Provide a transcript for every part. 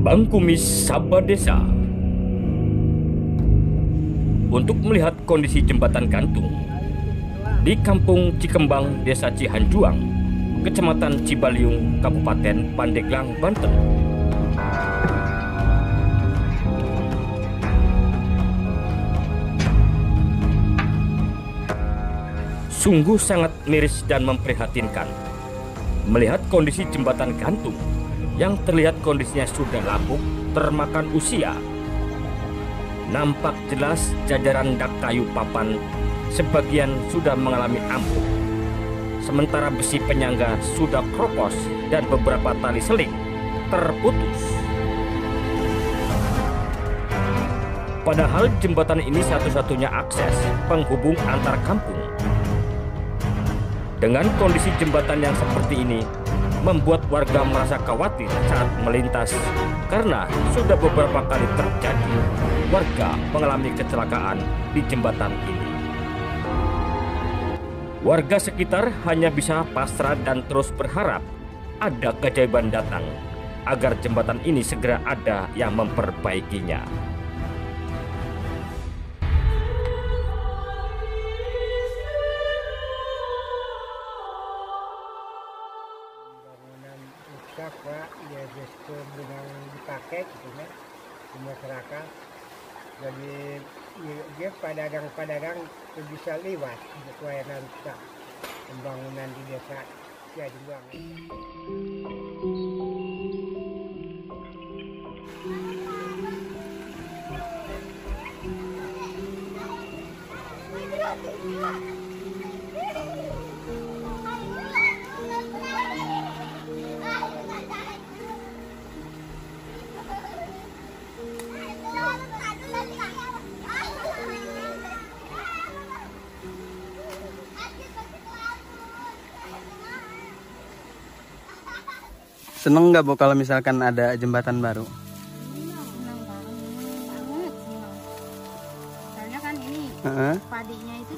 Bang Kumis Sabah Desa untuk melihat kondisi jembatan gantung di Kampung Cikembang, Desa Cihanjuang, Kecamatan Cibaliung, Kabupaten Pandeglang, Banten. Sungguh sangat miris dan memprihatinkan melihat kondisi jembatan gantung yang terlihat kondisinya sudah lapuk, termakan usia. Nampak jelas jajaran dak kayu papan sebagian sudah mengalami ambruk, sementara besi penyangga sudah kropos dan beberapa tali seling terputus. Padahal jembatan ini satu-satunya akses penghubung antar kampung. Dengan kondisi jembatan yang seperti ini, membuat warga merasa khawatir saat melintas karena sudah beberapa kali terjadi warga mengalami kecelakaan di jembatan ini. Warga sekitar hanya bisa pasrah dan terus berharap ada keajaiban datang agar jembatan ini segera ada yang memperbaikinya. Pak, ya gestur dengan dipakai gitu kan di masyarakat. Jadi dia pedagang-pedagang bisa lewat untuk pelayanan pembangunan di desa Cihanjuang. Seneng nggak Bu kalau misalkan ada jembatan baru? Senang banget. Soalnya kan ini padinya itu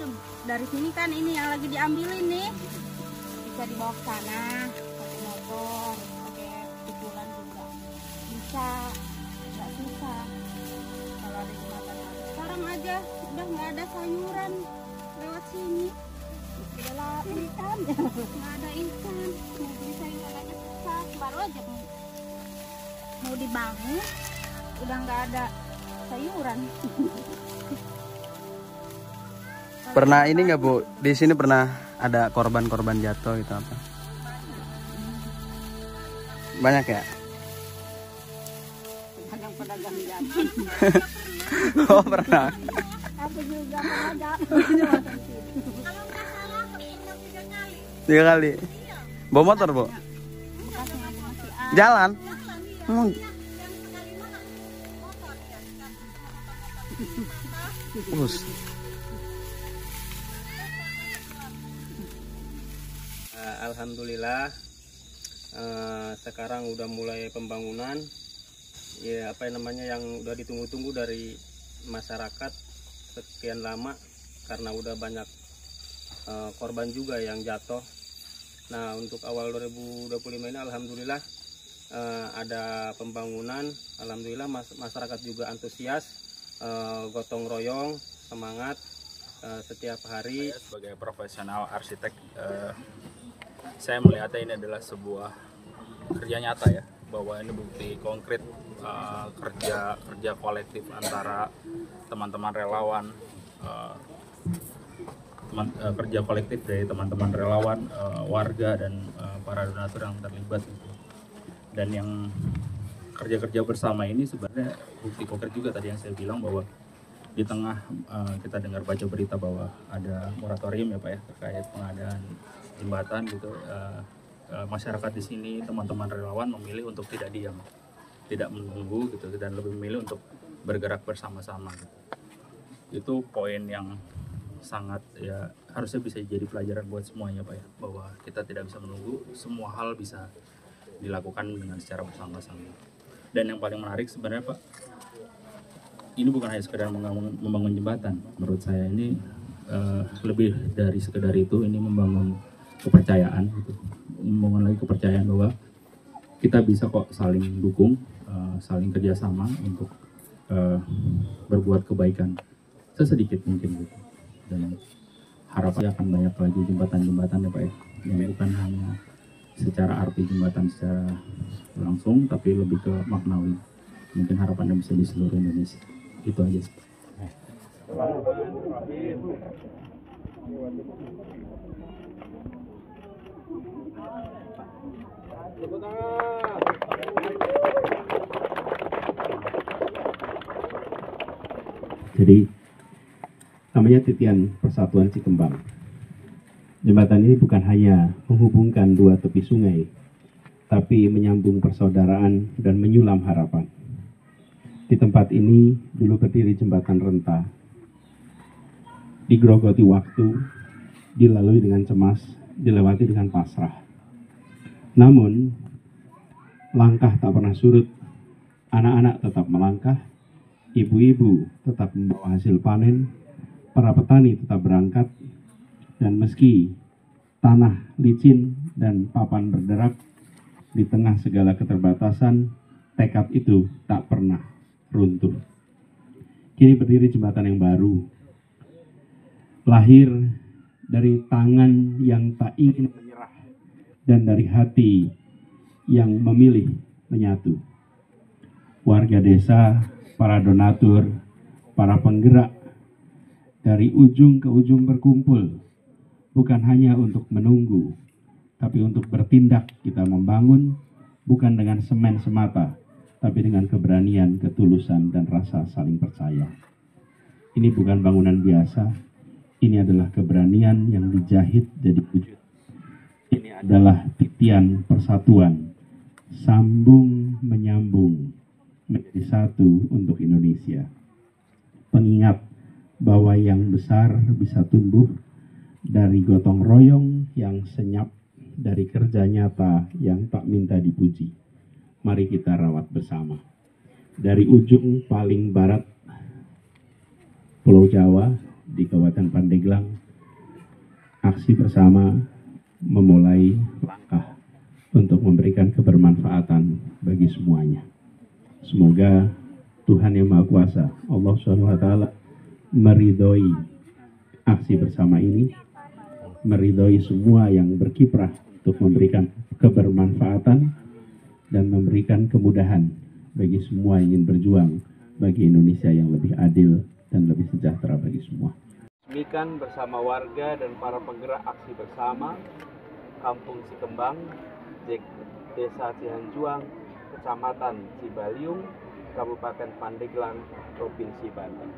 dari sini kan ini yang lagi diambilin nih, bisa dibawa ke sana pakai motor, pakai pikulan juga bisa, nggak susah kalau ada jembatan baru. Sekarang aja udah nggak ada sayuran lewat sini, udah ikan nggak ada ikan, mau beli sayuran aja susah. Baru aja mau dibangun udah nggak ada sayuran. Pernah ini nggak Bu? Di sini pernah ada korban-korban jatuh gitu apa? Banyak ya? Pedagang jatuh. Oh pernah. Aku juga pernah jatuh. 3 kali. Bawa motor Bu? Jalan. Alhamdulillah sekarang udah mulai pembangunan ya, apa namanya, yang udah ditunggu-tunggu dari masyarakat sekian lama karena udah banyak korban juga yang jatuh. Nah, untuk awal 2025 ini alhamdulillah ada pembangunan. Alhamdulillah masyarakat juga antusias, gotong royong, semangat setiap hari. Saya sebagai profesional arsitek, saya melihatnya ini adalah sebuah kerja nyata ya, bahwa ini bukti konkret kerja kolektif antara teman-teman relawan, kerja kolektif dari teman-teman relawan, warga dan para donatur yang terlibat gitu. Dan yang kerja-kerja bersama ini sebenarnya bukti konkret juga tadi yang saya bilang, bahwa di tengah kita dengar baca berita bahwa ada moratorium ya Pak ya terkait pengadaan jembatan gitu, masyarakat di sini, teman-teman relawan memilih untuk tidak diam, tidak menunggu gitu, dan lebih memilih untuk bergerak bersama-sama gitu. Itu poin yang sangat ya harusnya bisa jadi pelajaran buat semuanya Pak ya, bahwa kita tidak bisa menunggu, semua hal bisa dilakukan dengan secara bersama-sama. Dan yang paling menarik sebenarnya Pak, ini bukan hanya sekedar membangun jembatan. Menurut saya ini lebih dari sekedar itu. Ini membangun kepercayaan gitu. Membangun lagi kepercayaan bahwa kita bisa kok saling dukung, saling kerjasama untuk berbuat kebaikan sesedikit mungkin gitu. Dan harapannya akan banyak lagi jembatan-jembatan ya Pak ya, yang bukan hanya secara arti jembatan secara langsung tapi lebih ke maknawi. Mungkin harapannya bisa di seluruh Indonesia. Itu aja sih. Jadi namanya Titian Persatuan Cikembang. Jembatan ini bukan hanya menghubungkan dua tepi sungai, tapi menyambung persaudaraan dan menyulam harapan. Di tempat ini dulu berdiri jembatan renta, digerogoti waktu, dilalui dengan cemas, dilewati dengan pasrah. Namun, langkah tak pernah surut, anak-anak tetap melangkah, ibu-ibu tetap membawa hasil panen, para petani tetap berangkat, dan meski tanah licin dan papan berderak, di tengah segala keterbatasan, tekad itu tak pernah runtuh. Kini berdiri jembatan yang baru, lahir dari tangan yang tak ingin menyerah, dan dari hati yang memilih menyatu. Warga desa, para donatur, para penggerak, dari ujung ke ujung berkumpul, bukan hanya untuk menunggu, tapi untuk bertindak. Kita membangun, bukan dengan semen semata, tapi dengan keberanian, ketulusan, dan rasa saling percaya. Ini bukan bangunan biasa, ini adalah keberanian yang dijahit jadi wujud. Ini adalah titian persatuan, sambung menyambung, menjadi satu untuk Indonesia. Pengingat bahwa yang besar bisa tumbuh dari gotong royong yang senyap, dari kerja nyata yang tak minta dipuji. Mari kita rawat bersama. Dari ujung paling barat Pulau Jawa di Kabupaten Pandeglang, aksi bersama memulai langkah untuk memberikan kebermanfaatan bagi semuanya. Semoga Tuhan Yang Maha Kuasa, Allah SWT, meridhoi aksi bersama ini, meridhoi semua yang berkiprah untuk memberikan kebermanfaatan dan memberikan kemudahan bagi semua yang ingin berjuang bagi Indonesia yang lebih adil dan lebih sejahtera bagi semua. Resmikan bersama warga dan para penggerak aksi bersama Kampung Cikembang, Desa Cihanjuang, Kecamatan Cibaliung, Kabupaten Pandeglang, Provinsi Banten.